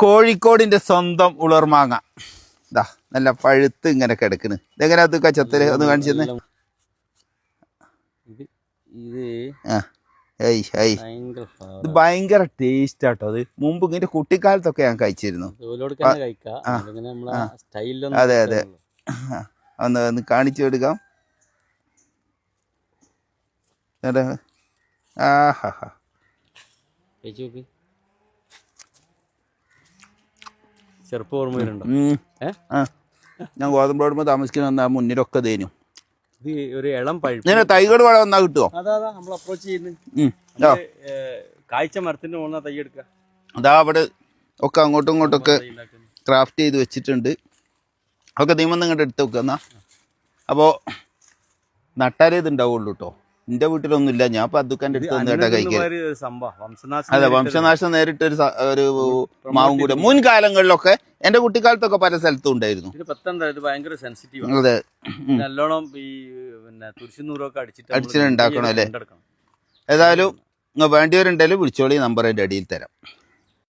കോഴിക്കോടിന്റെ സ്വന്തം ഉളർമാങ്ങ ഇതാ നല്ല പഴുത്ത് ഇങ്ങനെ കിടക്കണ്. ഇതെങ്ങനെ അത് കച്ചത്തല് ഒന്ന് കാണിച്ചെന്ന്. ഇത് ഭയങ്കര ടേസ്റ്റ് ആട്ടോ. അത് മുമ്പ് ഇങ്ങനെ കുട്ടിക്കാലത്തൊക്കെ ഞാൻ കഴിച്ചിരുന്നു. അതെ അതെ, ഒന്ന് കാണിച്ചു കൊടുക്കാം. ആഹാ, ചെറുപ്പം ഓർമ്മയിലുണ്ടോ? ഞാൻ ഗോതമ്പോടുമ്പോ താമസിക്കുന്ന മുന്നിലൊക്കെ തേനും. ഒരു ഇളം പഴുപ്പ് ഇങ്ങനെ തൈകൾ വേണം വന്നാ കിട്ടുമോ? അതാ നമ്മൾ അപ്രോച്ച് ചെയ്യുന്നത്. കാഴ്ച മരത്തിന്റെ മുകളിൽ തൈ എടുക്കുക. അതാ അവിടെ ഒക്കെ അങ്ങോട്ടും ഇങ്ങോട്ടും ഒക്കെ ക്രാഫ്റ്റ് ചെയ്ത് വെച്ചിട്ടുണ്ട്. ഒക്കെ തീമന്ന് ഇങ്ങോട്ട് എടുത്ത് വെക്കുക. എന്നാ അപ്പോൾ നട്ടാലേ ഇത് ഉണ്ടാവുള്ളൂ കേട്ടോ. എൻ്റെ വീട്ടിലൊന്നുമില്ല. ഞാൻ ഇപ്പം അദ്ദുക്കാൻ്റെ അടുത്ത് വന്നിട്ടാ കഴിക്കുക. അതെ, വംശനാശം നേരിട്ടൊരു മാവും കൂടെ മുൻകാലങ്ങളിലൊക്കെ എൻ്റെ കുട്ടിക്കാലത്തൊക്കെ പല സ്ഥലത്തും ഉണ്ടായിരുന്നു. അതെ, നല്ലോണം ഈ തുരിശുന്നൂറൊക്കെ അടിച്ചിട്ടുണ്ടാക്കണം അല്ലേ. ഏതായാലും വേണ്ടിയവരുണ്ടെങ്കിലും വിളിച്ചോളി, നമ്പർ അതിൻ്റെ അടിയിൽ തരാം.